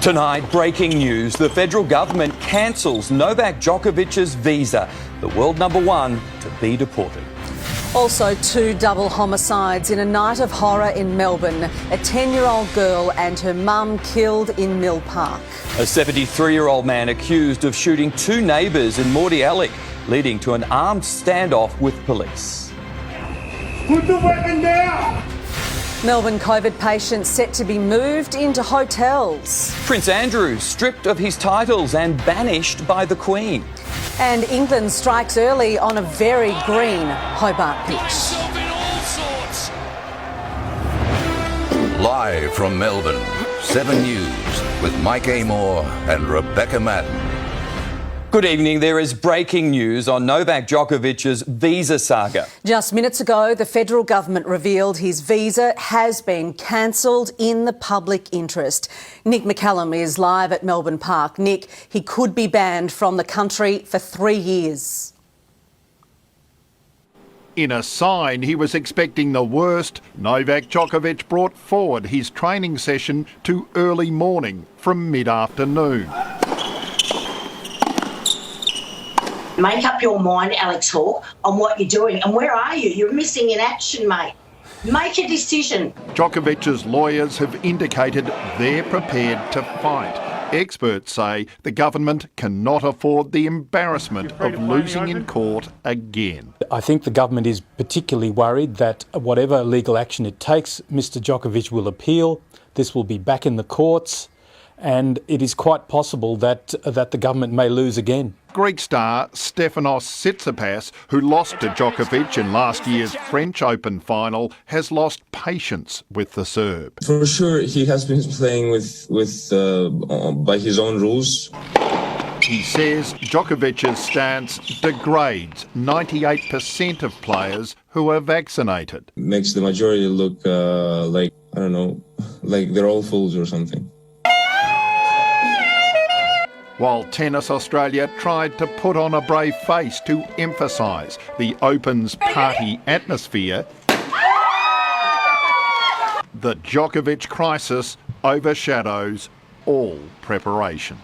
Tonight, breaking news. The federal government cancels Novak Djokovic's visa, the world number one to be deported. Also, 2 double homicides in a night of horror in Melbourne. A 10-year-old girl and her mum killed in Mill Park. A 73-year-old man accused of shooting 2 neighbours in Mordialloc, leading to an armed standoff with police. Put the weapon down! Melbourne COVID patients set to be moved into hotels. Prince Andrew stripped of his titles and banished by the Queen. And England strikes early on a very green Hobart pitch. Live from Melbourne, 7 News with Mike Amor and Rebecca Madden. Good evening. There is breaking news on Novak Djokovic's visa saga. Just minutes ago, the federal government revealed his visa has been cancelled in the public interest. Nick McCallum is live at Melbourne Park. Nick, he could be banned from the country for 3 years. In a sign he was expecting the worst, Novak Djokovic brought forward his training session to early morning from mid-afternoon. Make up your mind, Alex Hawke, on what you're doing. And where are you? You're missing in action, mate. Make a decision. Djokovic's lawyers have indicated they're prepared to fight. Experts say the government cannot afford the embarrassment of losing in court again. I think the government is particularly worried that whatever legal action it takes, Mr Djokovic will appeal. This will be back in the courts, and it is quite possible that the government may lose again. Greek star Stefanos Tsitsipas, who lost to Djokovic in last year's French Open final, has lost patience with the Serb. For sure, he has been playing by his own rules. He says Djokovic's stance degrades 98% of players who are vaccinated. Makes the majority look like, I don't know, like they're all fools or something. While Tennis Australia tried to put on a brave face to emphasise the Open's party atmosphere, the Djokovic crisis overshadows all preparation.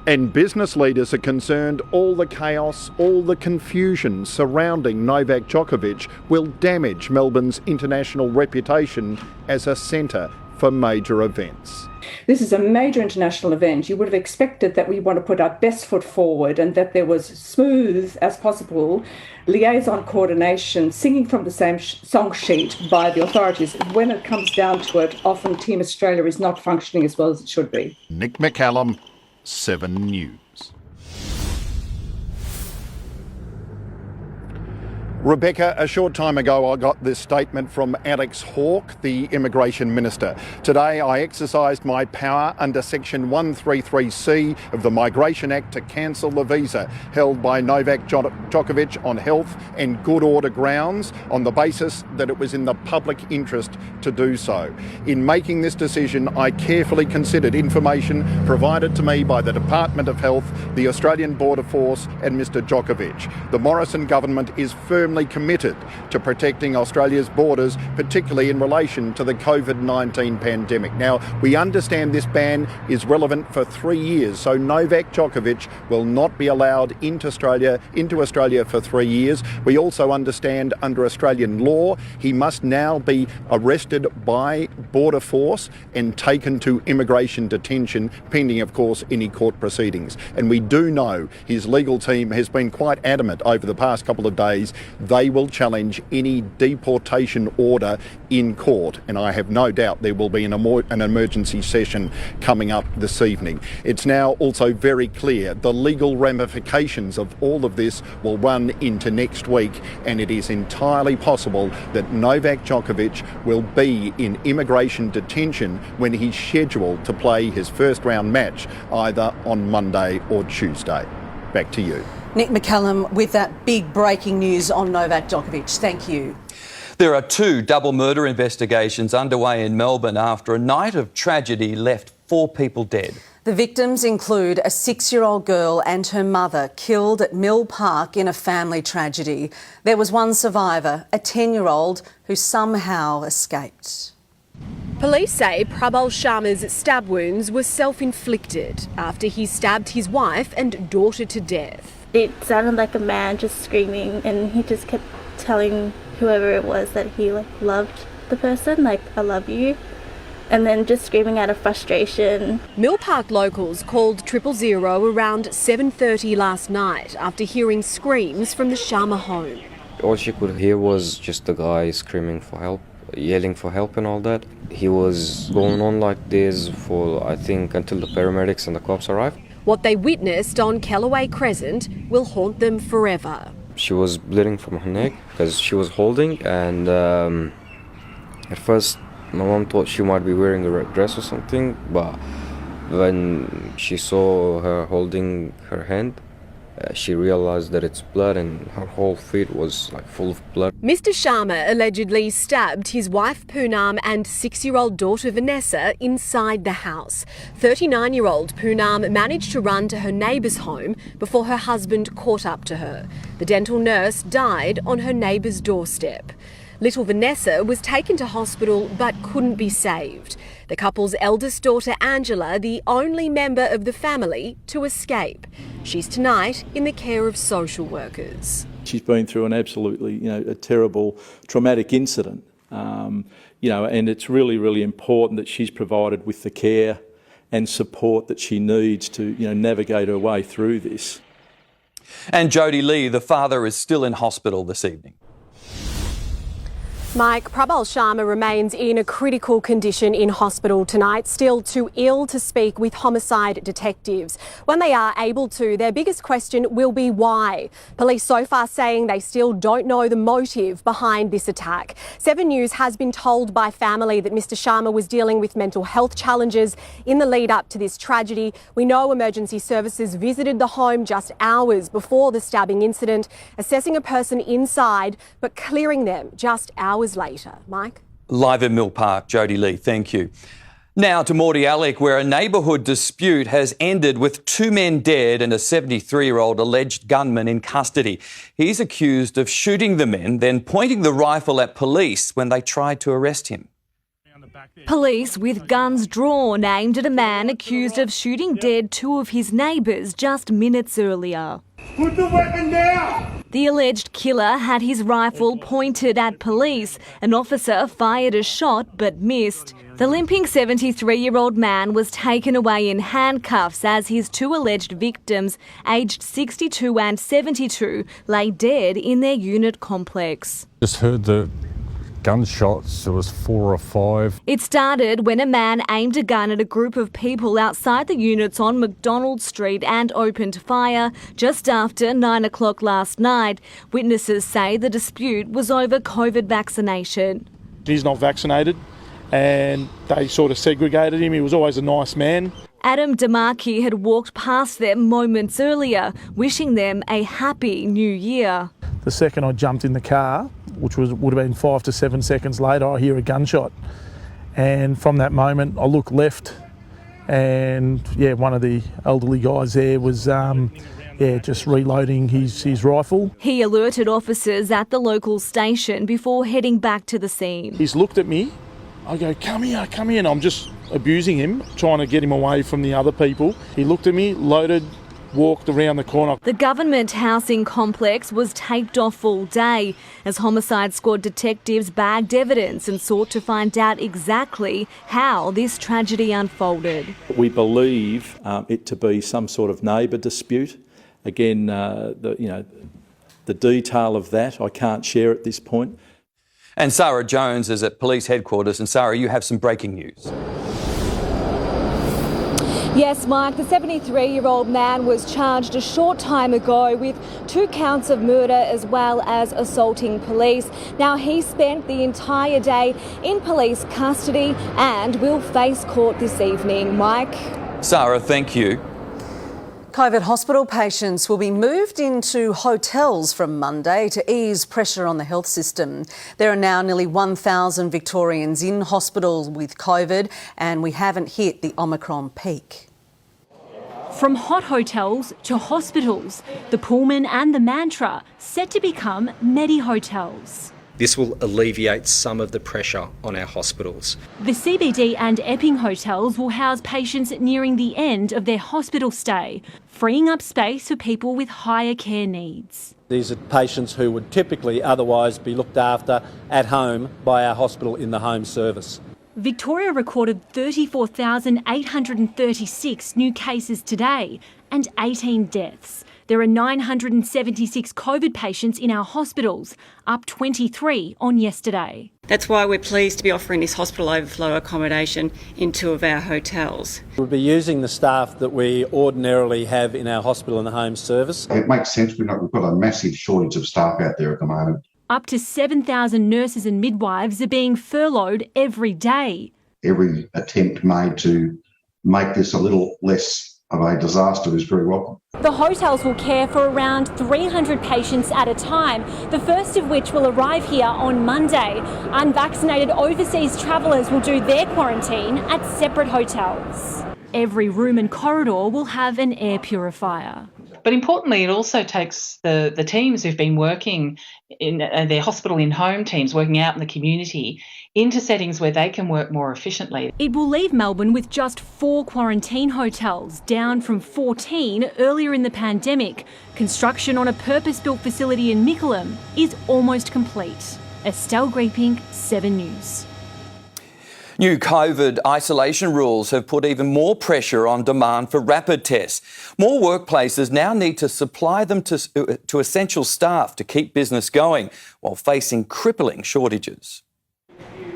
And business leaders are concerned all the chaos, all the confusion surrounding Novak Djokovic will damage Melbourne's international reputation as a centre for major events. This is a major international event. You would have expected that we want to put our best foot forward and that there was smooth as possible liaison coordination, singing from the same song sheet by the authorities. When it comes down to it, often Team Australia is not functioning as well as it should be. Nick McCallum, 7 News. Rebecca, a short time ago I got this statement from Alex Hawke, the Immigration Minister. Today I exercised my power under Section 133C of the Migration Act to cancel the visa held by Novak Djokovic on health and good order grounds on the basis that it was in the public interest to do so. In making this decision, I carefully considered information provided to me by the Department of Health, the Australian Border Force and Mr Djokovic. The Morrison government is firmly committed to protecting Australia's borders, particularly in relation to the COVID-19 pandemic. Now, we understand this ban is relevant for 3 years, so Novak Djokovic will not be allowed into Australia for 3 years. We also understand under Australian law, he must now be arrested by Border Force and taken to immigration detention, pending, of course, any court proceedings. And we do know his legal team has been quite adamant over the past couple of days they will challenge any deportation order in court, and I have no doubt there will be an emergency session coming up this evening. It's now also very clear the legal ramifications of all of this will run into next week, and it is entirely possible that Novak Djokovic will be in immigration detention when he's scheduled to play his first round match either on Monday or Tuesday. Back to you. Nick McCallum with that big breaking news on Novak Djokovic. Thank you. There are 2 double murder investigations underway in Melbourne after a night of tragedy left 4 people dead. The victims include a 6-year-old girl and her mother killed at Mill Park in a family tragedy. There was one survivor, a 10-year-old, who somehow escaped. Police say Prabal Sharma's stab wounds were self-inflicted after he stabbed his wife and daughter to death. It sounded like a man just screaming, and he just kept telling whoever it was that he loved the person, I love you, and then just screaming out of frustration. Mill Park locals called 000 around 7:30 last night after hearing screams from the Sharma home. All she could hear was just the guy screaming for help, yelling for help and all that. He was going on like this for, I think, until the paramedics and the cops arrived. What they witnessed on Kellaway Crescent will haunt them forever. She was bleeding from her neck because she was holding, and at first my mom thought she might be wearing a red dress or something, but when she saw her holding her hand, she realised that it's blood, and her whole feet was full of blood. Mr. Sharma allegedly stabbed his wife Poonam and 6-year-old daughter Vanessa inside the house. 39-year-old Poonam managed to run to her neighbour's home before her husband caught up to her. The dental nurse died on her neighbour's doorstep. Little Vanessa was taken to hospital but couldn't be saved. The couple's eldest daughter Angela, the only member of the family to escape. She's tonight in the care of social workers. She's been through an absolutely, a terrible traumatic incident, and it's really, really important that she's provided with the care and support that she needs to, navigate her way through this. And Jody Lee, the father, is still in hospital this evening. Mike, Prabal Sharma remains in a critical condition in hospital tonight, still too ill to speak with homicide detectives. When they are able to, their biggest question will be why. Police so far saying they still don't know the motive behind this attack. 7 News has been told by family that Mr. Sharma was dealing with mental health challenges in the lead up to this tragedy. We know emergency services visited the home just hours before the stabbing incident, assessing a person inside but clearing them just hours later. Mike? Live in Mill Park, Jody Lee, thank you. Now to Mordialloc, where a neighbourhood dispute has ended with 2 men dead and a 73-year-old alleged gunman in custody. He's accused of shooting the men, then pointing the rifle at police when they tried to arrest him. Police with guns drawn aimed at a man accused of shooting dead 2 of his neighbours just minutes earlier. Put the weapon down! The alleged killer had his rifle pointed at police. An officer fired a shot but missed. The limping 73-year-old man was taken away in handcuffs as his 2 alleged victims, aged 62 and 72, lay dead in their unit complex. Just heard the gunshots. There was 4 or 5. It started when a man aimed a gun at a group of people outside the units on McDonald Street and opened fire just after 9 o'clock last night. Witnesses say the dispute was over COVID vaccination. He's not vaccinated and they sort of segregated him. He was always a nice man. Adam DeMarchi had walked past them moments earlier, wishing them a happy new year. The second I jumped in the car, which would have been 5 to 7 seconds later, I hear a gunshot. And from that moment, I look left and, one of the elderly guys there was, just reloading his rifle. He alerted officers at the local station before heading back to the scene. He's looked at me. I go, come here, and I'm just abusing him, trying to get him away from the other people. He looked at me, loaded, walked around the corner. The government housing complex was taped off all day as homicide squad detectives bagged evidence and sought to find out exactly how this tragedy unfolded. We believe it to be some sort of neighbour dispute. Again, the detail of that I can't share at this point. And Sarah Jones is at police headquarters. And Sarah, you have some breaking news. Yes, Mike, the 73-year-old man was charged a short time ago with 2 counts of murder as well as assaulting police. Now, he spent the entire day in police custody and will face court this evening. Mike? Sarah, thank you. COVID hospital patients will be moved into hotels from Monday to ease pressure on the health system. There are now nearly 1,000 Victorians in hospital with COVID and we haven't hit the Omicron peak. From hot hotels to hospitals, the Pullman and the Mantra set to become Medi hotels. This will alleviate some of the pressure on our hospitals. The CBD and Epping hotels will house patients nearing the end of their hospital stay, freeing up space for people with higher care needs. These are patients who would typically otherwise be looked after at home by our hospital in the home service. Victoria recorded 34,836 new cases today and 18 deaths. There are 976 COVID patients in our hospitals, up 23 on yesterday. That's why we're pleased to be offering this hospital overflow accommodation in 2 of our hotels. We'll be using the staff that we ordinarily have in our hospital and the home service. It makes sense. We've got a massive shortage of staff out there at the moment. Up to 7,000 nurses and midwives are being furloughed every day. Every attempt made to make this a little less of a disaster is very welcome. The hotels will care for around 300 patients at a time, the first of which will arrive here on Monday. Unvaccinated overseas travellers will do their quarantine at separate hotels. Every room and corridor will have an air purifier. But importantly, it also takes the teams who've been working in their hospital in home teams, working out in the community, into settings where they can work more efficiently. It will leave Melbourne with just 4 quarantine hotels, down from 14 earlier in the pandemic. Construction on a purpose-built facility in Mickleham is almost complete. Estelle Greeping, 7 News. New COVID isolation rules have put even more pressure on demand for rapid tests. More workplaces now need to supply them to essential staff to keep business going while facing crippling shortages.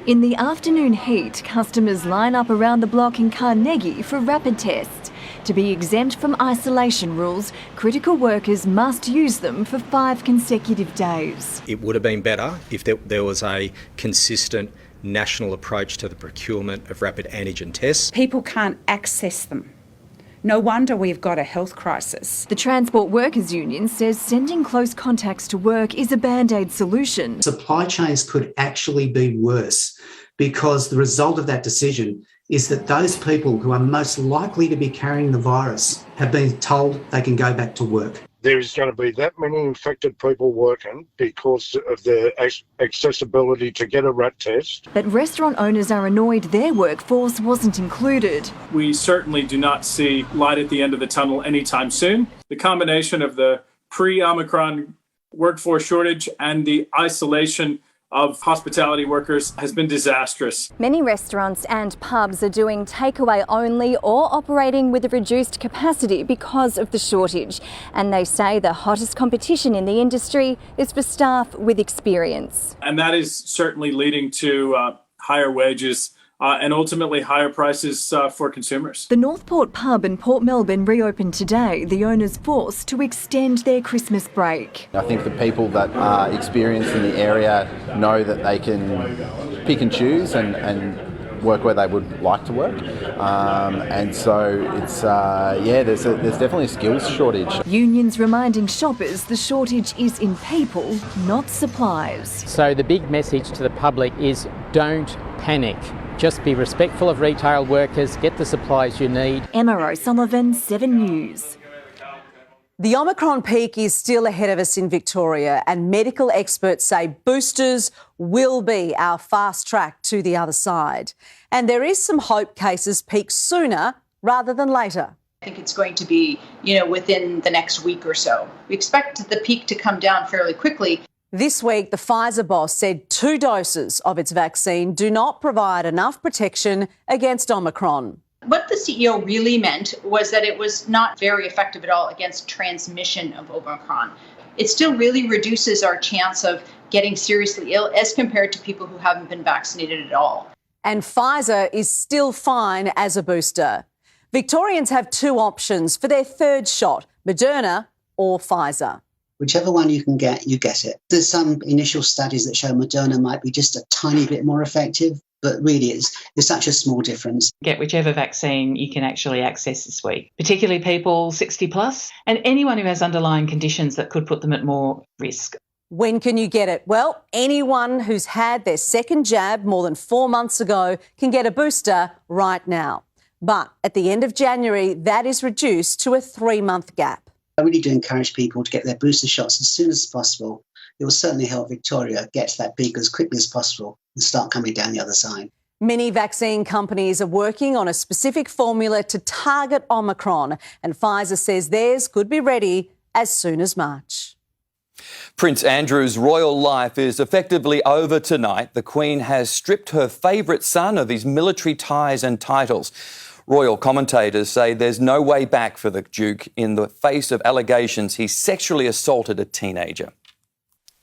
In the afternoon heat, customers line up around the block in Carnegie for rapid tests. To be exempt from isolation rules, critical workers must use them for 5 consecutive days. It would have been better if there was a consistent national approach to the procurement of rapid antigen tests. People can't access them. No wonder we've got a health crisis. The Transport Workers Union says sending close contacts to work is a band-aid solution. Supply chains could actually be worse because the result of that decision is that those people who are most likely to be carrying the virus have been told they can go back to work. There's going to be that many infected people working because of the accessibility to get a rat test. But restaurant owners are annoyed their workforce wasn't included. We certainly do not see light at the end of the tunnel anytime soon. The combination of the pre-Omicron workforce shortage and the isolation of hospitality workers has been disastrous. Many restaurants and pubs are doing takeaway only or operating with a reduced capacity because of the shortage. And they say the hottest competition in the industry is for staff with experience. And that is certainly leading to higher wages and ultimately higher prices for consumers. The Northport pub in Port Melbourne reopened today, the owners forced to extend their Christmas break. I think the people that are experienced in the area know that they can pick and choose and work where they would like to work. And so it's, there's definitely a skills shortage. Unions reminding shoppers the shortage is in people, not supplies. So the big message to the public is don't panic. Just be respectful of retail workers, get the supplies you need. Emma O'Sullivan, 7 News. The Omicron peak is still ahead of us in Victoria, and medical experts say boosters will be our fast track to the other side. And there is some hope cases peak sooner rather than later. I think it's going to be, within the next week or so. We expect the peak to come down fairly quickly. This week, the Pfizer boss said 2 doses of its vaccine do not provide enough protection against Omicron. What the CEO really meant was that it was not very effective at all against transmission of Omicron. It still really reduces our chance of getting seriously ill as compared to people who haven't been vaccinated at all. And Pfizer is still fine as a booster. Victorians have 2 options for their 3rd shot, Moderna or Pfizer. Whichever one you can get, you get it. There's some initial studies that show Moderna might be just a tiny bit more effective, but really it's such a small difference. Get whichever vaccine you can actually access this week, particularly people 60 plus and anyone who has underlying conditions that could put them at more risk. When can you get it? Well, anyone who's had their 2nd jab more than 4 months ago can get a booster right now. But at the end of January, that is reduced to a 3-month gap. I really do encourage people to get their booster shots as soon as possible. it will certainly help Victoria get to that peak as quickly as possible and start coming down the other side. Many vaccine companies are working on a specific formula to target Omicron, and Pfizer says theirs could be ready as soon as March. Prince Andrew's royal life is effectively over tonight. The Queen has stripped her favourite son of his military ties and titles. Royal commentators say there's no way back for the Duke in the face of allegations he sexually assaulted a teenager.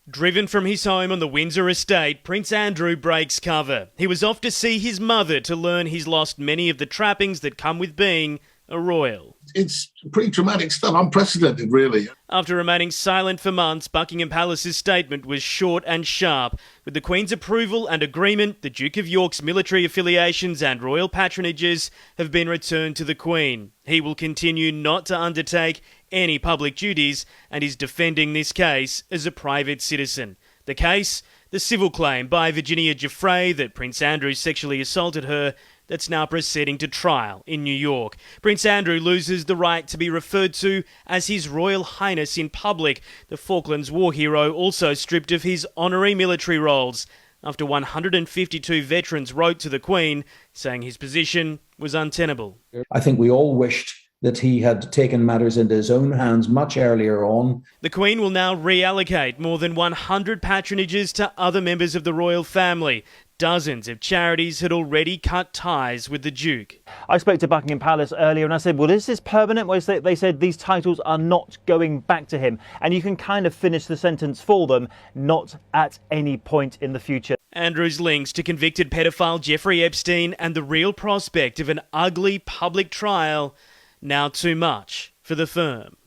Driven from his home on the Windsor estate, Prince Andrew breaks cover. He was off to see his mother to learn he's lost many of the trappings that come with being a royal. It's pretty traumatic stuff, unprecedented really. After remaining silent for months, Buckingham Palace's statement was short and sharp. With the Queen's approval and agreement, the Duke of York's military affiliations and royal patronages have been returned to the Queen. He will continue not to undertake any public duties and is defending this case as a private citizen. The case, the civil claim by Virginia Giuffre that Prince Andrew sexually assaulted her, that's now proceeding to trial in New York. Prince Andrew loses the right to be referred to as His Royal Highness in public. The Falklands War hero also stripped of his honorary military roles after 152 veterans wrote to the Queen saying his position was untenable. I think we all wished that he had taken matters into his own hands much earlier on. The Queen will now reallocate more than 100 patronages to other members of the royal family. Dozens of charities had already cut ties with the Duke. I spoke to Buckingham Palace earlier and I said, well, is this permanent? Well, they said these titles are not going back to him. And you can kind of finish the sentence for them, not at any point in the future. Andrew's links to convicted pedophile Jeffrey Epstein and the real prospect of an ugly public trial, now too much for the firm.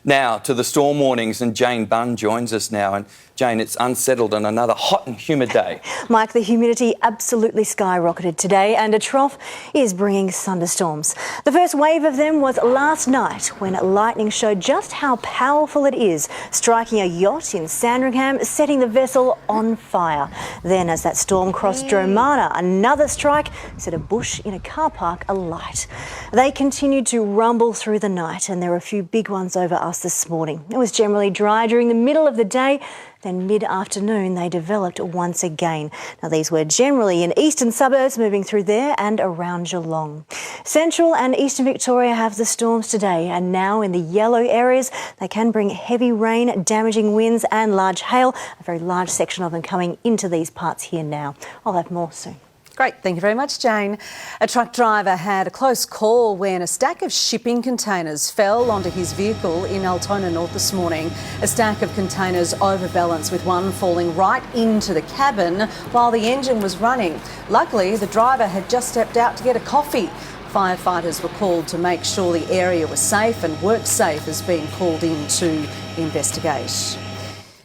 Now to the storm warnings, and Jane Bunn joins us now. And Jane, it's unsettled on another hot and humid day. Mike, the humidity absolutely skyrocketed today and a trough is bringing thunderstorms. The first wave of them was last night when lightning showed just how powerful it is, striking a yacht in Sandringham, setting the vessel on fire. Then as that storm crossed Dromana, another strike set a bush in a car park alight. They continued to rumble through the night and there were a few big ones over us this morning. It was generally dry during the middle of the day. Then mid-afternoon they developed once again. Now these were generally in eastern suburbs moving through there and around Geelong. Central and eastern Victoria have the storms today and now in the yellow areas they can bring heavy rain, damaging winds and large hail. A very large section of them coming into these parts here now. I'll have more soon. Great, thank you very much, Jane. A truck driver had a close call when a stack of shipping containers fell onto his vehicle in Altona North this morning. A stack of containers overbalanced with one falling right into the cabin while the engine was running. Luckily, the driver had just stepped out to get a coffee. Firefighters were called to make sure the area was safe and WorkSafe is being called in to investigate.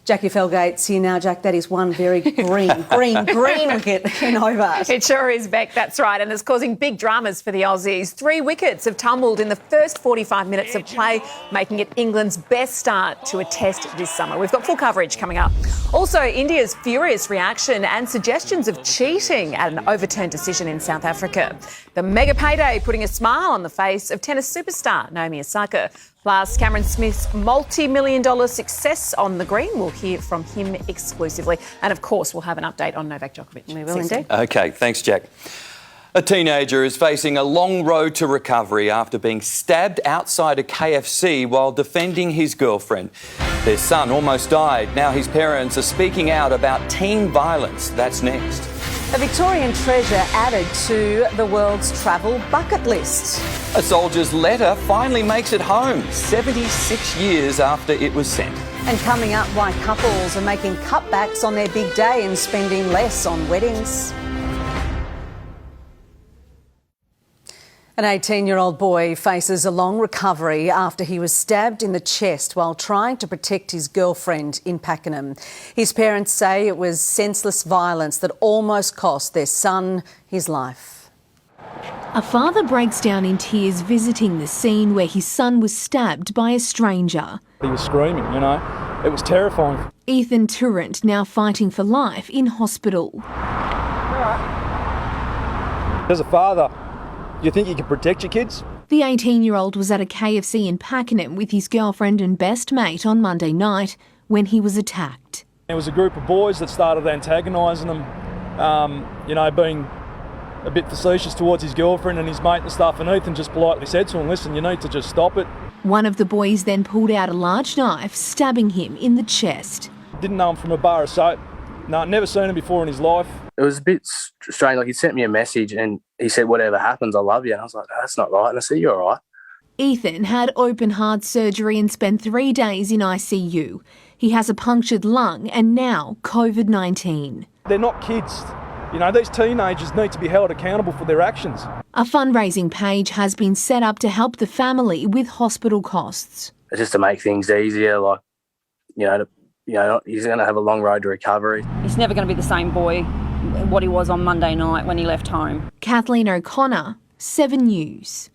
Jackie Felgate's here now. Jack, that is one very green wicket in Hobart. It sure is, Beck, that's right, and it's causing big dramas for the Aussies. 3 wickets have tumbled in the first 45 minutes of play, making it England's best start to a test this summer. We've got full coverage coming up. Also, India's furious reaction and suggestions of cheating at an overturned decision in South Africa. The mega payday putting a smile on the face of tennis superstar Naomi Osaka. Plus, Cameron Smith's multi-million-dollar success on the green. We'll hear from him exclusively. And, of course, we'll have an update on Novak Djokovic. We will indeed. OK, thanks, Jack. A teenager is facing a long road to recovery after being stabbed outside a KFC while defending his girlfriend. Their son almost died. Now his parents are speaking out about teen violence. That's next. A Victorian treasure added to the world's travel bucket list. A soldier's letter finally makes it home, 76 years after it was sent. And coming up, why couples are making cutbacks on their big day and spending less on weddings. An 18-year-old boy faces a long recovery after he was stabbed in the chest while trying to protect his girlfriend in Pakenham. His parents say it was senseless violence that almost cost their son his life. A father breaks down in tears visiting the scene where his son was stabbed by a stranger. He was screaming, you know. It was terrifying. Ethan Turrent now fighting for life in hospital. As a father, you think you can protect your kids? The 18-year-old was at a KFC in Pakenham with his girlfriend and best mate on Monday night when he was attacked. There was a group of boys that started antagonising him, being a bit facetious towards his girlfriend and his mate and stuff, and Ethan just politely said to him, listen, you need to just stop it. One of the boys then pulled out a large knife, stabbing him in the chest. Didn't know him from a bar of soap. No, never seen him before in his life. It was a bit strange. Like, he sent me a message and he said, whatever happens, I love you. And I was like, no, that's not right. And I said, you're all right. Ethan had open heart surgery and spent 3 days in ICU. He has a punctured lung and now COVID-19. They're not kids. These teenagers need to be held accountable for their actions. A fundraising page has been set up to help the family with hospital costs. It's just to make things easier, he's going to have a long road to recovery. He's never going to be the same boy what he was on Monday night when he left home. Kathleen O'Connor, 7 News.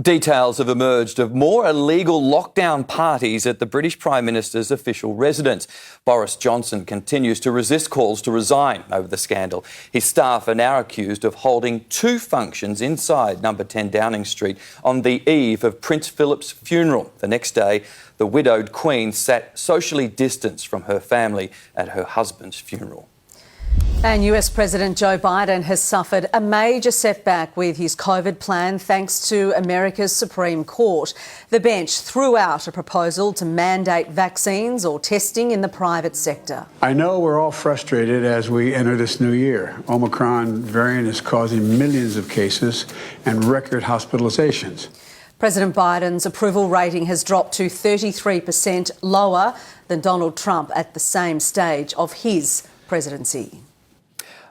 Details have emerged of more illegal lockdown parties at the British Prime Minister's official residence. Boris Johnson continues to resist calls to resign over the scandal. His staff are now accused of holding 2 functions inside number 10 Downing Street on the eve of Prince Philip's funeral. The next day, the widowed Queen sat socially distanced from her family at her husband's funeral. And US President Joe Biden has suffered a major setback with his COVID plan thanks to America's Supreme Court. The bench threw out a proposal to mandate vaccines or testing in the private sector. I know we're all frustrated as we enter this new year. Omicron variant is causing millions of cases and record hospitalizations. President Biden's approval rating has dropped to 33%, lower than Donald Trump at the same stage of his presidency.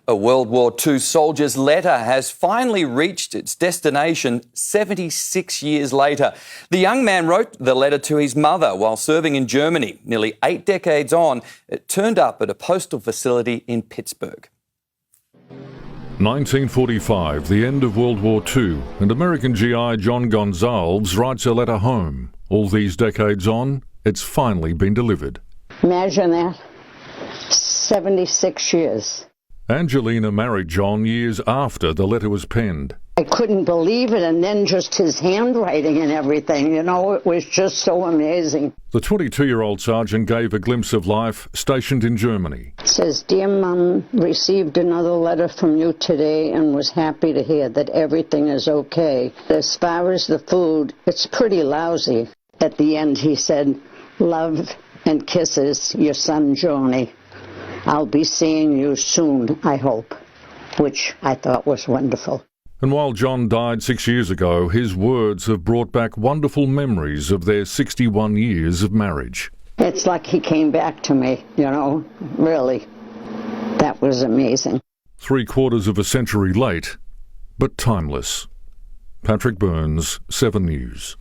A World War II soldier's letter has finally reached its destination 76 years later. The young man wrote the letter to his mother while serving in Germany. Nearly 8 decades on, it turned up at a postal facility in Pittsburgh. 1945, the end of World War II, and American GI John Gonzalez writes a letter home. All these decades on, it's finally been delivered. Imagine that. 76 years. Angelina married John years after the letter was penned. I couldn't believe it, and then just his handwriting and everything, it was just so amazing. The 22-year-old sergeant gave a glimpse of life stationed in Germany. It says, "Dear Mum, received another letter from you today and was happy to hear that everything is okay. As far as the food, it's pretty lousy." At the end he said, "Love and kisses, your son Johnny. I'll be seeing you soon, I hope," which I thought was wonderful. And while John died 6 years ago, his words have brought back wonderful memories of their 61 years of marriage. It's like he came back to me, really. That was amazing. 3/4 of a century late, but timeless. Patrick Burns, 7 News.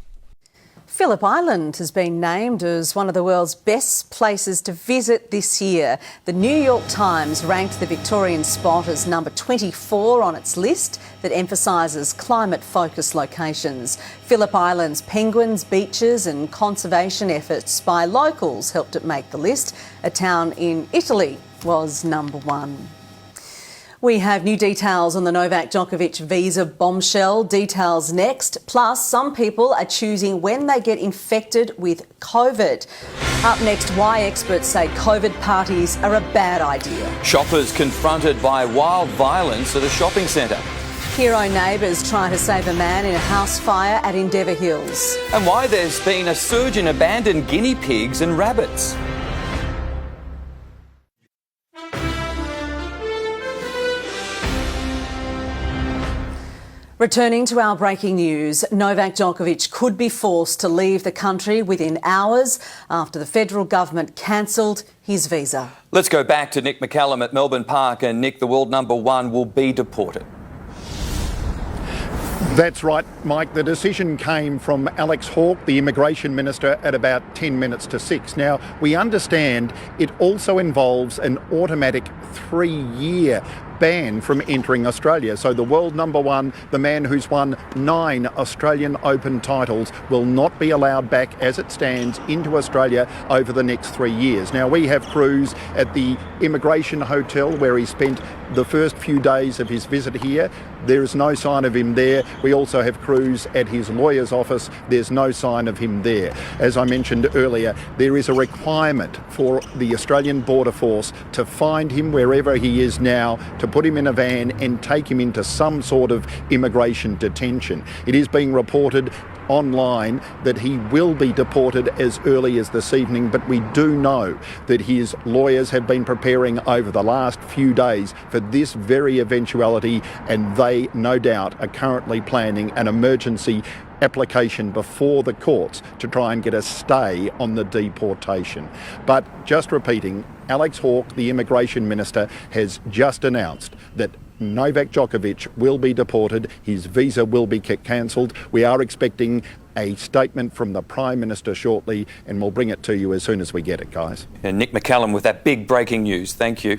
Phillip Island has been named as one of the world's best places to visit this year. The New York Times ranked the Victorian spot as number 24 on its list that emphasises climate-focused locations. Phillip Island's penguins, beaches and conservation efforts by locals helped it make the list. A town in Italy was number 1. We have new details on the Novak Djokovic visa bombshell. Details next. Plus, some people are choosing when they get infected with COVID. Up next, why experts say COVID parties are a bad idea. Shoppers confronted by wild violence at a shopping centre. Hero neighbours try to save a man in a house fire at Endeavour Hills. And why there's been a surge in abandoned guinea pigs and rabbits. Returning to our breaking news, Novak Djokovic could be forced to leave the country within hours after the federal government cancelled his visa. Let's go back to Nick McCallum at Melbourne Park. And Nick, the world number 1 will be deported. That's right, Mike. The decision came from Alex Hawke, the Immigration Minister, at about 10 minutes to 6. Now, we understand it also involves an automatic 3-year ban from entering Australia. So the world number one, the man who's won 9 Australian Open titles, will not be allowed back as it stands into Australia over the next 3 years. Now, we have Cruz at the immigration hotel where he spent the first few days of his visit here. There is no sign of him there. We also have Cruz at his lawyer's office. There's no sign of him there. As I mentioned earlier, there is a requirement for the Australian Border Force to find him wherever he is now, to put him in a van and take him into some sort of immigration detention. It is being reported online that he will be deported as early as this evening, but we do know that his lawyers have been preparing over the last few days for this very eventuality, and they no doubt are currently planning an emergency application before the courts to try and get a stay on the deportation. But just repeating, Alex Hawke, the Immigration Minister, has just announced that Novak Djokovic will be deported. His visa will be cancelled. We are expecting a statement from the Prime Minister shortly, and we'll bring it to you as soon as we get it, guys. And Nick McCallum with that big breaking news. Thank you.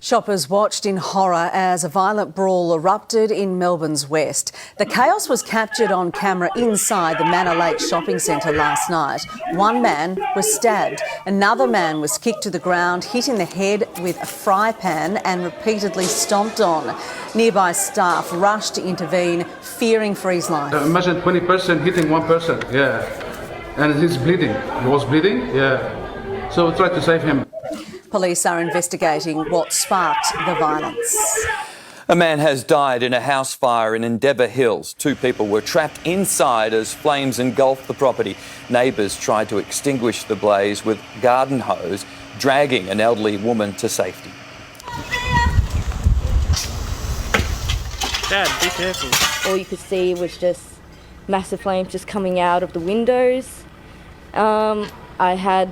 Shoppers watched in horror as a violent brawl erupted in Melbourne's west. The chaos was captured on camera inside the Manor Lake shopping centre last night. One man was stabbed. Another man was kicked to the ground, hit in the head with a fry pan and repeatedly stomped on. Nearby staff rushed to intervene, fearing for his life. Imagine 20 person hitting one person, yeah. And he's bleeding. He was bleeding, yeah. So we tried to save him. Police are investigating what sparked the violence. A man has died in a house fire in Endeavour Hills. 2 people were trapped inside as flames engulfed the property. Neighbours tried to extinguish the blaze with garden hose, dragging an elderly woman to safety. Dad, be careful. All you could see was just massive flames just coming out of the windows. I had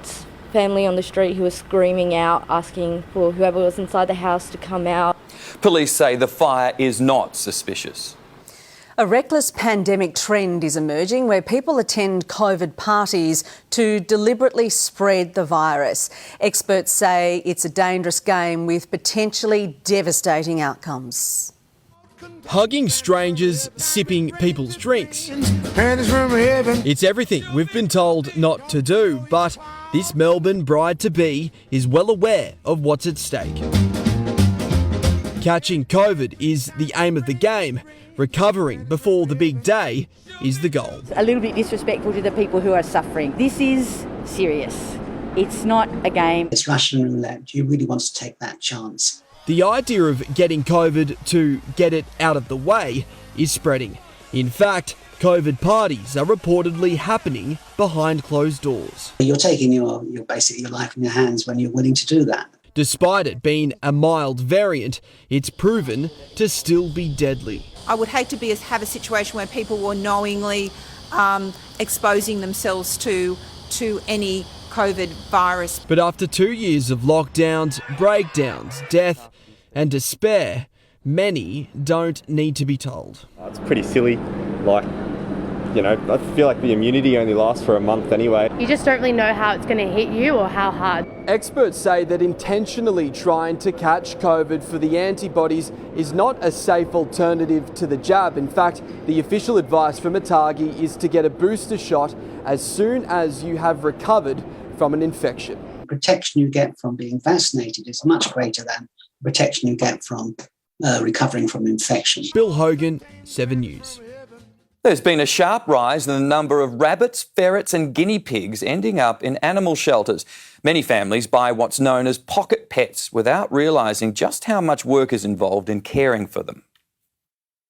family on the street who was screaming out, asking for whoever was inside the house to come out. Police say the fire is not suspicious. A reckless pandemic trend is emerging where people attend COVID parties to deliberately spread the virus. Experts say it's a dangerous game with potentially devastating outcomes. Hugging strangers, sipping people's drinks. It's everything we've been told not to do, but this Melbourne bride-to-be is well aware of what's at stake. Catching COVID is the aim of the game. Recovering before the big day is the goal. A little bit disrespectful to the people who are suffering. This is serious. It's not a game. It's Russian roulette. Do you really want to take that chance? The idea of getting COVID to get it out of the way is spreading. In fact, COVID parties are reportedly happening behind closed doors. You're taking your life in your hands when you're willing to do that. Despite it being a mild variant, it's proven to still be deadly. I would hate to have a situation where people were knowingly exposing themselves to any COVID virus. But after 2 years of lockdowns, breakdowns, death and despair, many don't need to be told. It's pretty silly. I feel like the immunity only lasts for a month anyway. You just don't really know how it's going to hit you or how hard. Experts say that intentionally trying to catch COVID for the antibodies is not a safe alternative to the jab. In fact, the official advice from ATAGI is to get a booster shot as soon as you have recovered from an infection. The protection you get from being vaccinated is much greater than the protection you get from recovering from infection. Bill Hogan, 7 News. There's been a sharp rise in the number of rabbits, ferrets and guinea pigs ending up in animal shelters. Many families buy what's known as pocket pets without realising just how much work is involved in caring for them.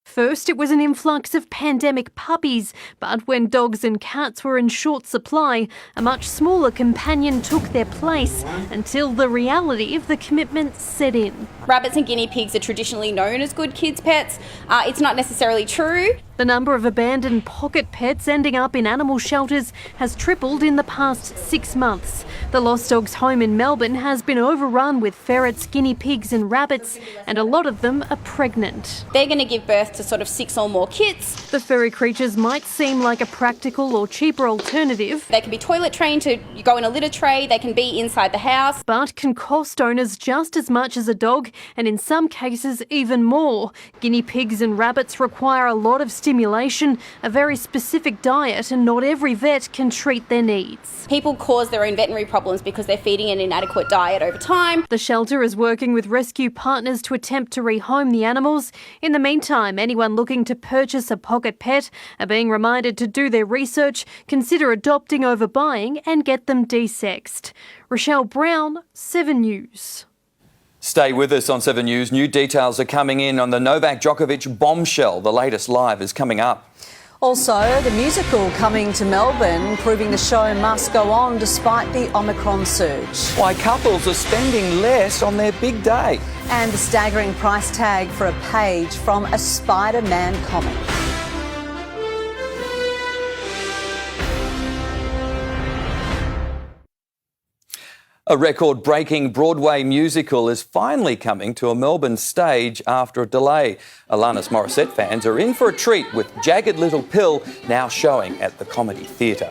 First, it was an influx of pandemic puppies, but when dogs and cats were in short supply, a much smaller companion took their place until the reality of the commitment set in. Rabbits and guinea pigs are traditionally known as good kids' pets. It's not necessarily true. The number of abandoned pocket pets ending up in animal shelters has tripled in the past 6 months. The Lost Dogs home in Melbourne has been overrun with ferrets, guinea pigs and rabbits, and a lot of them are pregnant. They're going to give birth to sort of 6 or more kits. The furry creatures might seem like a practical or cheaper alternative. They can be toilet trained to go in a litter tray, they can be inside the house. But can cost owners just as much as a dog, and in some cases even more. Guinea pigs and rabbits require a lot of stimulation, a very specific diet, and not every vet can treat their needs. People cause their own veterinary problems because they're feeding an inadequate diet over time. The shelter is working with rescue partners to attempt to rehome the animals. In the meantime, anyone looking to purchase a pocket pet are being reminded to do their research, consider adopting over buying, and get them desexed. Rochelle Brown, 7 News. Stay with us on 7 News. New details are coming in on the Novak Djokovic bombshell. The latest live is coming up. Also, the musical coming to Melbourne, proving the show must go on despite the Omicron surge. Why couples are spending less on their big day. And the staggering price tag for a page from a Spider-Man comic. A record-breaking Broadway musical is finally coming to a Melbourne stage after a delay. Alanis Morissette fans are in for a treat with Jagged Little Pill now showing at the Comedy Theatre.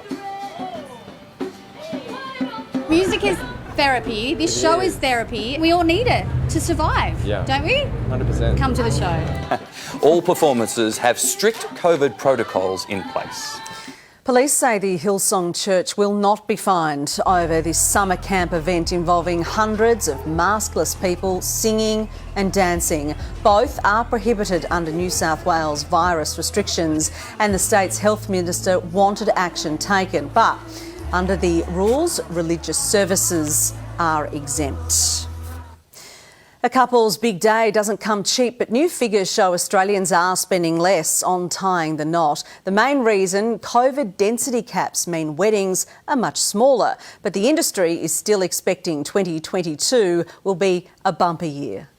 Music is therapy. This show is therapy. We all need it to survive, don't we? 100%. Come to the show. All performances have strict COVID protocols in place. Police say the Hillsong Church will not be fined over this summer camp event involving hundreds of maskless people singing and dancing. Both are prohibited under New South Wales virus restrictions, and the state's health minister wanted action taken. But under the rules, religious services are exempt. A couple's big day doesn't come cheap, but new figures show Australians are spending less on tying the knot. The main reason, COVID density caps mean weddings are much smaller, but the industry is still expecting 2022 will be a bumper year.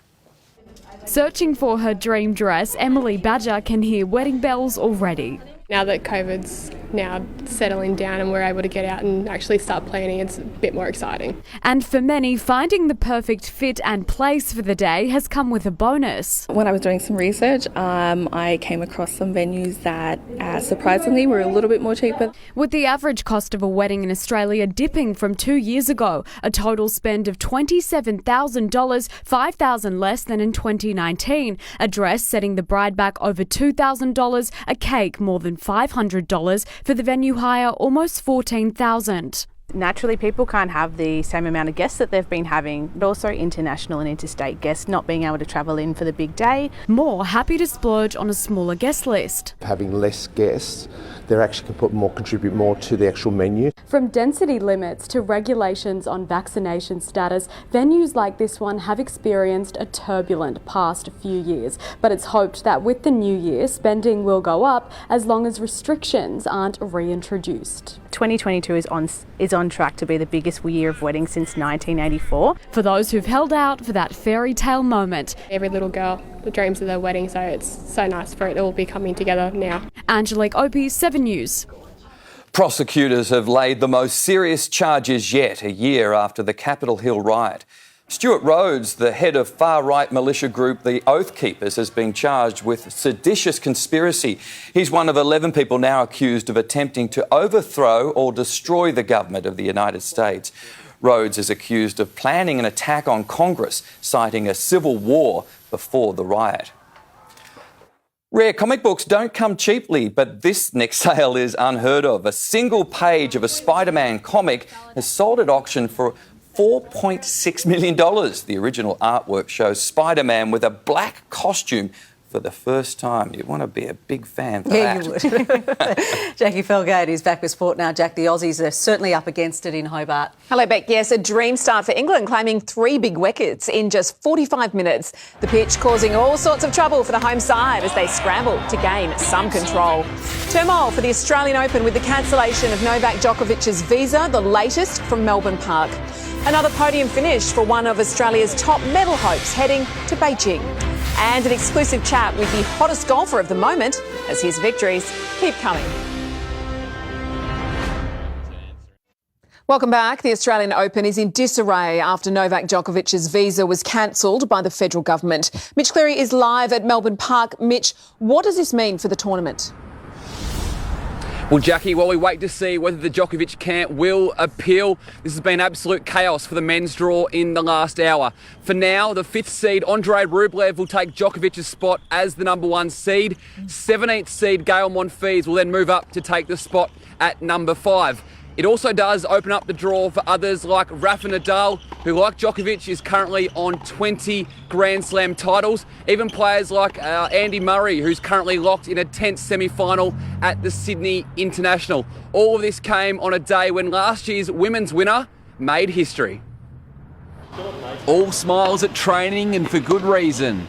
Searching for her dream dress, Emily Badger can hear wedding bells already. Now that COVID's now settling down and we're able to get out and actually start planning, it's a bit more exciting. And for many, finding the perfect fit and place for the day has come with a bonus. When I was doing some research, I came across some venues that surprisingly were a little bit more cheaper. With the average cost of a wedding in Australia dipping from 2 years ago, a total spend of $27,000, $5,000 less than in 2019. A dress setting the bride back over $2,000, a cake more than $500, for the venue hire almost $14,000. Naturally, people can't have the same amount of guests that they've been having, but also international and interstate guests not being able to travel in for the big day. More happy to splurge on a smaller guest list. Having less guests, they actually can contribute more to the actual menu. From density limits to regulations on vaccination status, venues like this one have experienced a turbulent past few years. But it's hoped that with the new year, spending will go up as long as restrictions aren't reintroduced. 2022 is on track to be the biggest year of weddings since 1984. For those who've held out for that fairy tale moment. Every little girl dreams of their wedding, so it's so nice for it all be coming together now. Angelique Opie, 7 News. Prosecutors have laid the most serious charges yet a year after the Capitol Hill riot. Stuart Rhodes, the head of far-right militia group the Oath Keepers, has been charged with seditious conspiracy. He's one of 11 people now accused of attempting to overthrow or destroy the government of the United States. Rhodes is accused of planning an attack on Congress, citing a civil war before the riot. Rare comic books don't come cheaply, but this next sale is unheard of. A single page of a Spider-Man comic has sold at auction for $4.6 million. The original artwork shows Spider-Man with a black costume for the first time. You want to be a big fan for that. Yeah, you would. Jackie Felgate is back with sport now. Jack, the Aussies are certainly up against it in Hobart. Hello, Beck. Yes, a dream start for England, claiming 3 big wickets in just 45 minutes. The pitch causing all sorts of trouble for the home side as they scramble to gain some control. Turmoil for the Australian Open with the cancellation of Novak Djokovic's visa, the latest from Melbourne Park. Another podium finish for one of Australia's top medal hopes heading to Beijing. And an exclusive chat with the hottest golfer of the moment, as his victories keep coming. Welcome back. The Australian Open is in disarray after Novak Djokovic's visa was cancelled by the federal government. Mitch Cleary is live at Melbourne Park. Mitch, what does this mean for the tournament? Well, Jackie, while we wait to see whether the Djokovic camp will appeal, this has been absolute chaos for the men's draw in the last hour. For now, the 5th seed Andrei Rublev will take Djokovic's spot as the number 1 seed. 17th seed Gael Monfils will then move up to take the spot at number 5. It also does open up the draw for others like Rafa Nadal, who, like Djokovic, is currently on 20 Grand Slam titles. Even players like Andy Murray, who's currently locked in a 10th semi-final at the Sydney International. All of this came on a day when last year's women's winner made history. All smiles at training, and for good reason.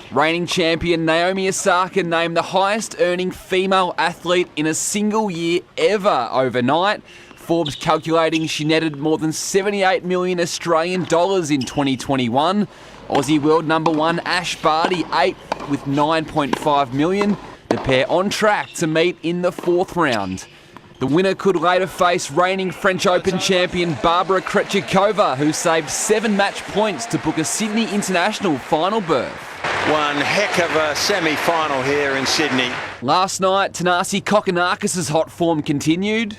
Reigning champion Naomi Osaka named the highest earning female athlete in a single year ever overnight. Forbes calculating she netted more than 78 million Australian dollars in 2021. Aussie world number 1 Ash Barty 8th with 9.5 million. The pair on track to meet in the 4th round. The winner could later face reigning French Open champion Barbara Krejcikova, who saved 7 match points to book a Sydney International final berth. One heck of a semi-final here in Sydney. Last night, Thanasi Kokkinakis' hot form continued.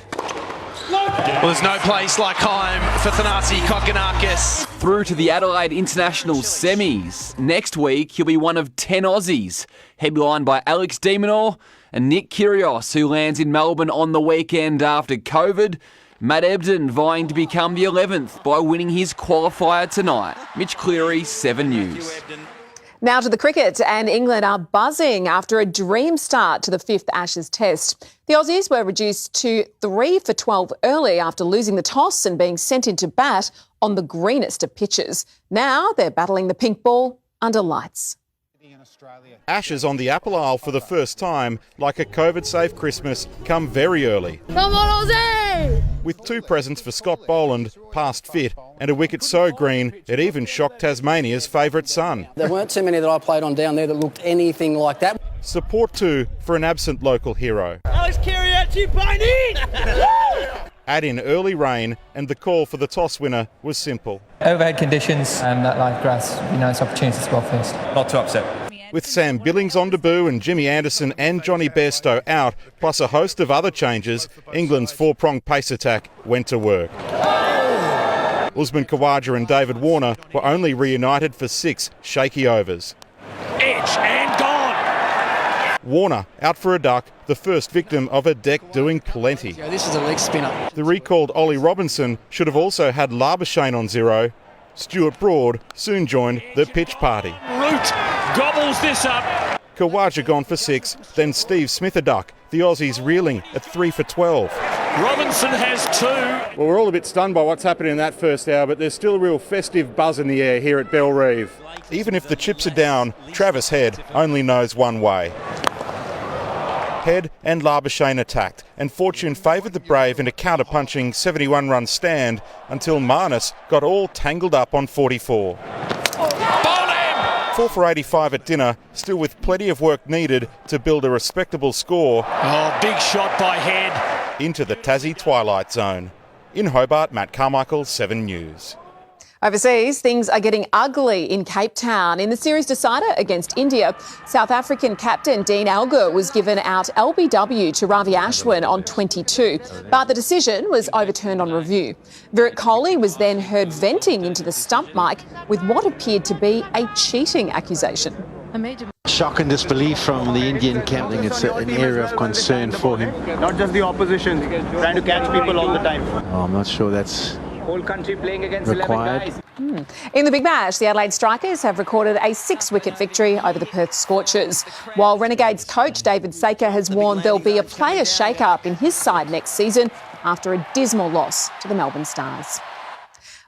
Well, there's no place like home for Thanasi Kokkinakis. Through to the Adelaide International semis. Next week, he'll be one of 10 Aussies, headlined by Alex de Minaur and Nick Kyrgios, who lands in Melbourne on the weekend after COVID. Matt Ebden vying to become the 11th by winning his qualifier tonight. Mitch Cleary, 7 News. Now to the cricket, and England are buzzing after a dream start to the 5th Ashes Test. The Aussies were reduced to 3 for 12 early after losing the toss and being sent into bat on the greenest of pitches. Now they're battling the pink ball under lights. Ashes on the Apple Isle for the first time, like a COVID-safe Christmas, come very early. Come on, Aussie! With 2 presents for Scott Boland, past fit, and a wicket so green it even shocked Tasmania's favourite son. There weren't too many that I played on down there that looked anything like that. Support too for an absent local hero. Alex Kiriachi Piney! Add in early rain and the call for the toss winner was simple. Overhead conditions and that live grass, nice opportunity to bowl first. Not too upset. With Sam Billings on debut and Jimmy Anderson and Johnny Bairstow out, plus a host of other changes, England's 4-pronged pace attack went to work. Usman Khawaja and David Warner were only reunited for 6 shaky overs. Edge and gone! Warner out for a duck, the first victim of a deck doing plenty. Yeah, this is a leg spinner. The recalled Ollie Robinson should have also had Labuschagne on 0. Stuart Broad soon joined the pitch party. Root gobbles this up. Khawaja gone for 6, then Steve Smith a duck, the Aussies reeling at 3 for 12. Robinson has 2. Well, we're all a bit stunned by what's happening in that first hour, but there's still a real festive buzz in the air here at Bellerive. Even if the chips are down, Travis Head only knows one way. Head and Labuschagne attacked, and fortune favoured the Brave in a counter-punching 71-run stand until Marnus got all tangled up on 44. 4 for 85 at dinner, still with plenty of work needed to build a respectable score. Oh, big shot by Head. Into the Tassie twilight zone. In Hobart, Matt Carmichael, 7 News. Overseas, things are getting ugly in Cape Town. In the series decider against India, South African captain Dean Elgar was given out LBW to Ravi Ashwin on 22, but the decision was overturned on review. Virat Kohli was then heard venting into the stump mic with what appeared to be a cheating accusation. Shock and disbelief from the Indian camp. I think it's an area of concern for him. Not just the opposition, trying to catch people all the time. Oh, I'm not sure that's whole country playing against required. 11 guys. In the big match, the Adelaide Strikers have recorded a 6-wicket victory over the Perth Scorchers, while Renegades coach David Saker has warned there'll be a player shake-up in his side next season after a dismal loss to the Melbourne Stars.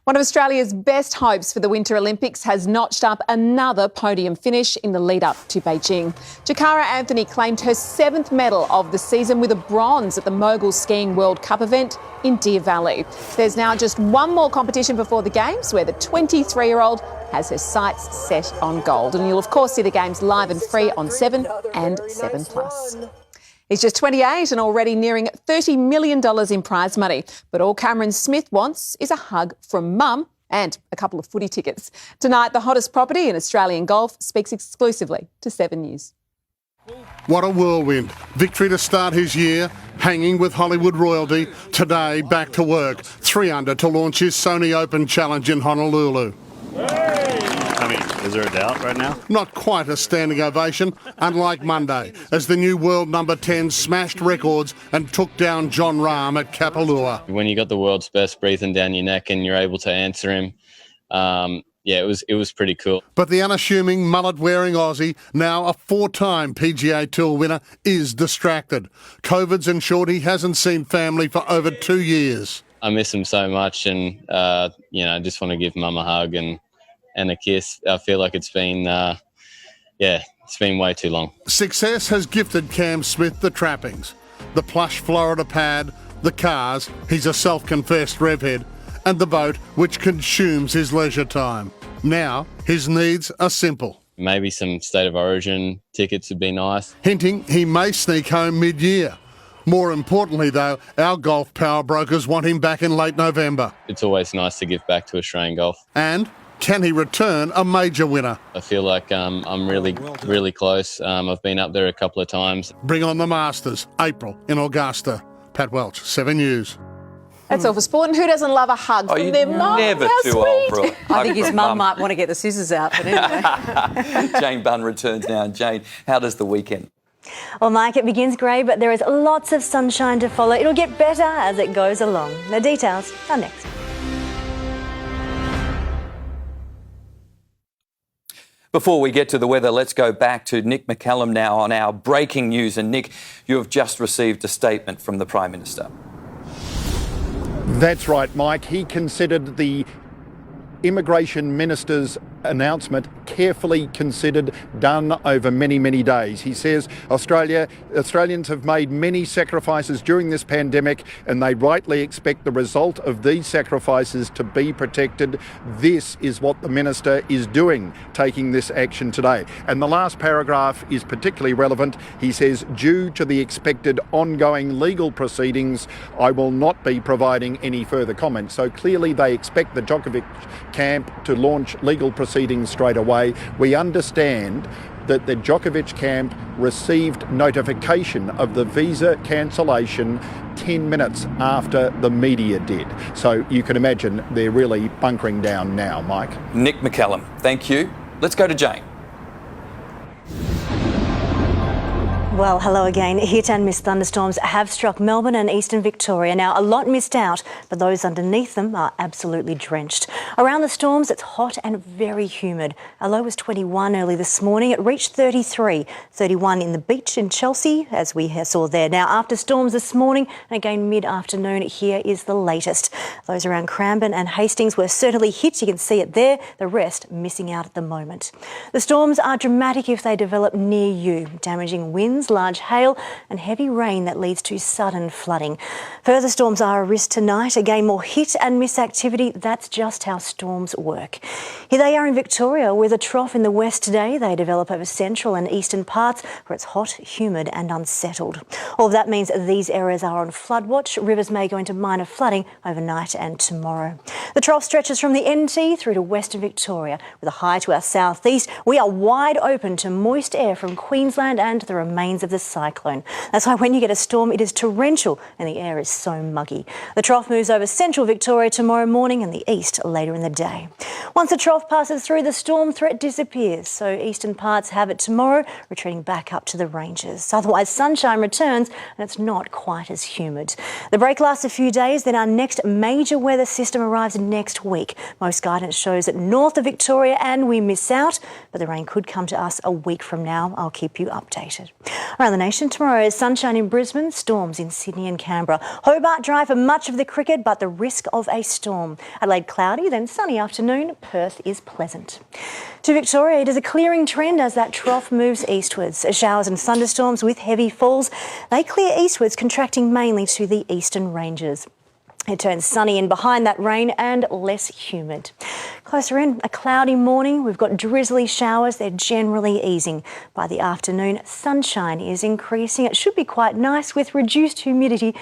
One of Australia's best hopes for the Winter Olympics has notched up another podium finish in the lead-up to Beijing. Jakara Anthony claimed her 7th medal of the season with a bronze at the Mogul Skiing World Cup event in Deer Valley. There's now just one more competition before the Games where the 23-year-old has her sights set on gold. And you'll, of course, see the games live and free on 7 and 7+. He's just 28 and already nearing $30 million in prize money. But all Cameron Smith wants is a hug from mum and a couple of footy tickets. Tonight, the hottest property in Australian golf speaks exclusively to 7 News. What a whirlwind. Victory to start his year, hanging with Hollywood royalty. Today, back to work. 3 under to launch his Sony Open Challenge in Honolulu. I mean, is there a doubt right now? Not quite a standing ovation, unlike Monday, as the new world number 10 smashed records and took down John Rahm at Kapalua. When you got the world's best breathing down your neck and you're able to answer him, yeah, it was pretty cool. But the unassuming mullet-wearing Aussie, now a 4-time PGA Tour winner, is distracted. COVID's ensured he hasn't seen family for over 2 years. I miss him so much, and I just want to give Mum a hug and a kiss. I feel like it's been way too long. Success has gifted Cam Smith the trappings: the plush Florida pad, the cars, he's a self-confessed revhead, and the boat, which consumes his leisure time. Now, his needs are simple. Maybe some State of Origin tickets would be nice. Hinting he may sneak home mid-year. More importantly, though, our golf power brokers want him back in late November. It's always nice to give back to Australian golf. And can he return a major winner? I feel like I'm really close. I've been up there a couple of times. Bring on the Masters, April in Augusta. Pat Welch, 7 News. That's all for sport. And who doesn't love a hug from their mum? Never How too sweet. old for a I think his mum might want to get the scissors out, but anyway. Jane Bunn returns now. And Jane, how does the weekend? Well, Mike, it begins grey, but there is lots of sunshine to follow. It'll get better as it goes along. The details are next. Before we get to the weather, let's go back to Nick McCallum now on our breaking news. And Nick, you have just received a statement from the Prime Minister. That's right, Mike. He considered the Immigration Minister's announcement carefully considered, done over many, many days. He says Australians have made many sacrifices during this pandemic and they rightly expect the result of these sacrifices to be protected. This is what the Minister is doing, taking this action today. And the last paragraph is particularly relevant. He says, due to the expected ongoing legal proceedings, I will not be providing any further comment. So clearly they expect the Djokovic camp to launch legal proceedings straight away. We understand that the Djokovic camp received notification of the visa cancellation 10 minutes after the media did. So you can imagine they're really bunkering down now, Mike. Nick McCallum, thank you. Let's go to Jane. Well, hello again. Hit and miss thunderstorms have struck Melbourne and eastern Victoria. Now, a lot missed out, but those underneath them are absolutely drenched. Around the storms, it's hot and very humid. A low was 21 early this morning. It reached 33, 31 in the beach in Chelsea, as we saw there. Now, after storms this morning and again mid-afternoon, here is the latest. Those around Cranbourne and Hastings were certainly hit. You can see it there. The rest missing out at the moment. The storms are dramatic if they develop near you, damaging winds, large hail and heavy rain that leads to sudden flooding. Further storms are a risk tonight. Again, more hit and miss activity. That's just how storms work. Here they are in Victoria with a trough in the west today. They develop over central and eastern parts where it's hot, humid and unsettled. All of that means these areas are on flood watch. Rivers may go into minor flooding overnight and tomorrow. The trough stretches from the NT through to western Victoria with a high to our southeast. We are wide open to moist air from Queensland and the remains of the cyclone. That's why when you get a storm, it is torrential and the air is so muggy. The trough moves over central Victoria tomorrow morning and the east later in the day. Once the trough passes through, the storm threat disappears. So eastern parts have it tomorrow, retreating back up to the ranges. Otherwise, sunshine returns and it's not quite as humid. The break lasts a few days, then our next major weather system arrives next week. Most guidance shows that north of Victoria and we miss out, but the rain could come to us a week from now. I'll keep you updated. Around the nation tomorrow is sunshine in Brisbane, storms in Sydney and Canberra. Hobart dry for much of the cricket, but the risk of a storm. Adelaide cloudy, then sunny afternoon. Perth is pleasant. To Victoria, it is a clearing trend as that trough moves eastwards. Showers and thunderstorms with heavy falls. They clear eastwards, contracting mainly to the eastern ranges. It turns sunny in behind that rain and less humid. Closer in, a cloudy morning. We've got drizzly showers. They're generally easing. By the afternoon, sunshine is increasing. It should be quite nice with reduced humidity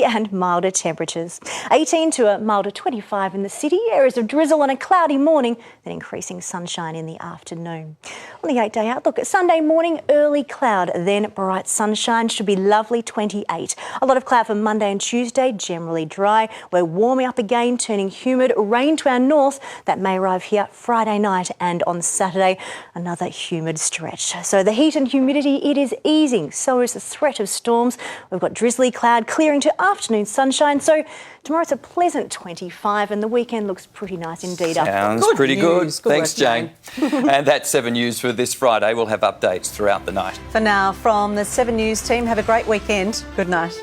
and milder temperatures. 18 to a milder 25 in the city. Areas of drizzle on a cloudy morning, then increasing sunshine in the afternoon. On the 8-day outlook, Sunday morning, early cloud, then bright sunshine. Should be lovely 28. A lot of cloud for Monday and Tuesday, generally dry. We're warming up again, turning humid. Rain to our north. That may arrive here Friday night, and on Saturday, another humid stretch. So the heat and humidity, it is easing. So is the threat of storms. We've got drizzly cloud clearing to afternoon sunshine. So tomorrow it's a pleasant 25 and the weekend looks pretty nice indeed. Sounds pretty good. Thanks, Jane. And that's 7 News for this Friday. We'll have updates throughout the night. For now, from the 7 News team, have a great weekend. Good night.